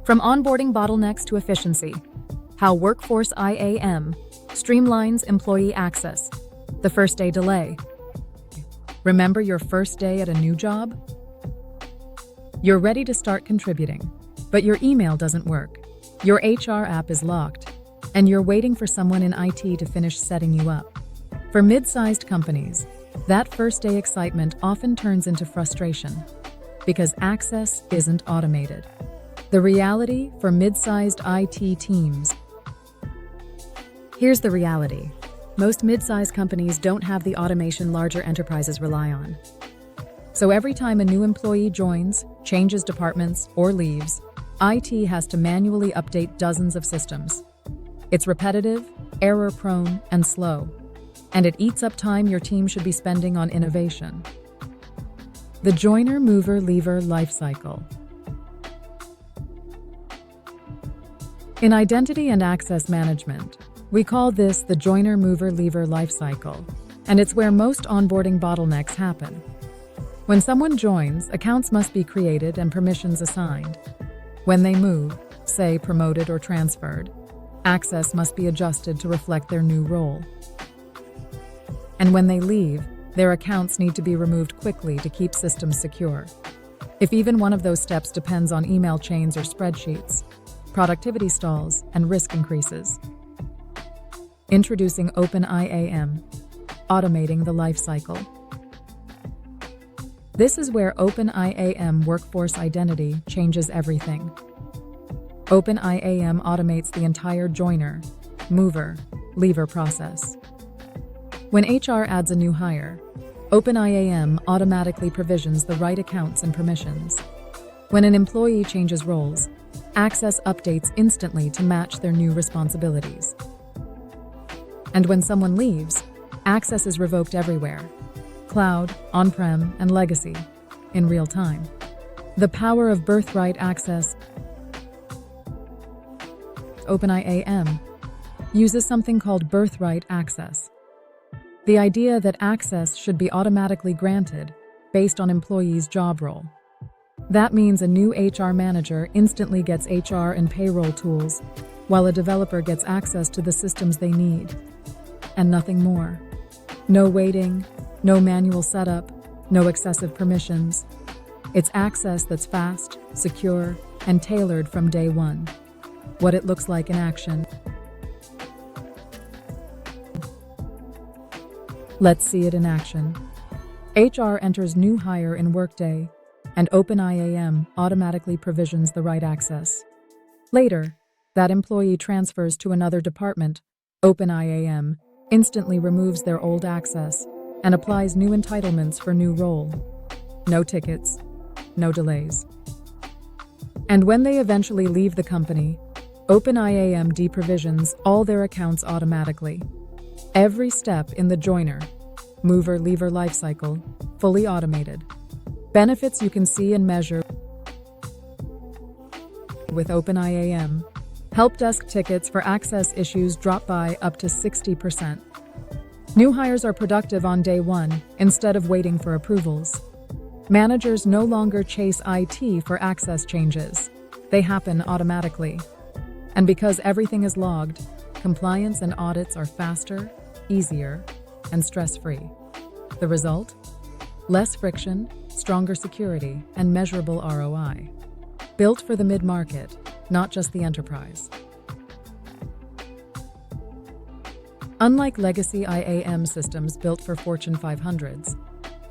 From onboarding bottlenecks to efficiency, how Workforce IAM streamlines employee access. The first day delay. Remember your first day at a new job? You're ready to start contributing, but your email doesn't work. Your HR app is locked, and you're waiting for someone in IT to finish setting you up. For mid-sized companies, that first day excitement often turns into frustration because access isn't automated. The reality for mid-sized IT teams. Here's the reality. Most mid-sized companies don't have the automation larger enterprises rely on. So every time a new employee joins, changes departments, or leaves, IT has to manually update dozens of systems. It's repetitive, error-prone, and slow, and it eats up time your team should be spending on innovation. The joiner, mover, leaver lifecycle. In identity and access management, we call this the joiner, mover, leaver lifecycle, and it's where most onboarding bottlenecks happen. When someone joins, accounts must be created and permissions assigned. When they move, say promoted or transferred, access must be adjusted to reflect their new role. And when they leave, their accounts need to be removed quickly to keep systems secure. If even one of those steps depends on email chains or spreadsheets, productivity stalls and risk increases. Introducing OpenIAM, automating the lifecycle. This is where OpenIAM Workforce Identity changes everything. OpenIAM automates the entire joiner, mover, leaver process. When HR adds a new hire, OpenIAM automatically provisions the right accounts and permissions. When an employee changes roles, access updates instantly to match their new responsibilities. And when someone leaves, access is revoked everywhere, cloud, on-prem, and legacy, in real time. The power of Birthright Access. OpenIAM uses something called Birthright Access. The idea that access should be automatically granted based on employees' job role. That means a new HR manager instantly gets HR and payroll tools, while a developer gets access to the systems they need. And nothing more. No waiting, no manual setup, no excessive permissions. It's access that's fast, secure, and tailored from day one. What it looks like in action. Let's see it in action. HR enters new hire in Workday, and OpenIAM automatically provisions the right access. Later, that employee transfers to another department. OpenIAM instantly removes their old access and applies new entitlements for new role. No tickets, no delays. And when they eventually leave the company, OpenIAM deprovisions all their accounts automatically. Every step in the joiner, mover, leaver lifecycle, fully automated. Benefits you can see and measure with OpenIAM. Help desk tickets for access issues drop by up to 60%. New hires are productive on day one instead of waiting for approvals. Managers no longer chase IT for access changes. They happen automatically. And because everything is logged, compliance and audits are faster, easier, and stress-free. The result? Less friction, stronger security, and measurable ROI. Built for the mid-market, not just the enterprise. Unlike legacy IAM systems built for Fortune 500s,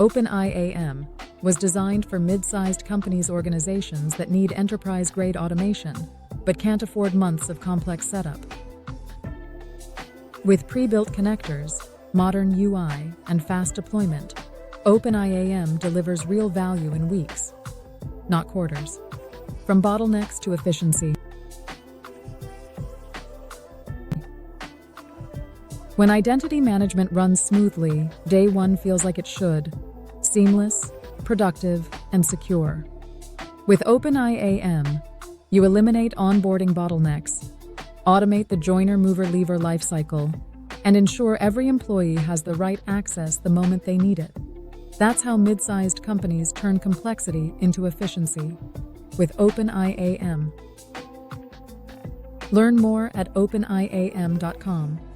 OpenIAM was designed for mid-sized companies' organizations that need enterprise-grade automation, but can't afford months of complex setup. With pre-built connectors, modern UI, and fast deployment, OpenIAM delivers real value in weeks, not quarters. From bottlenecks to efficiency. When identity management runs smoothly, day one feels like it should. Seamless, productive, and secure. With OpenIAM, you eliminate onboarding bottlenecks, automate the joiner, mover, leaver lifecycle, and ensure every employee has the right access the moment they need it. That's how mid-sized companies turn complexity into efficiency with OpenIAM. Learn more at OpenIAM.com.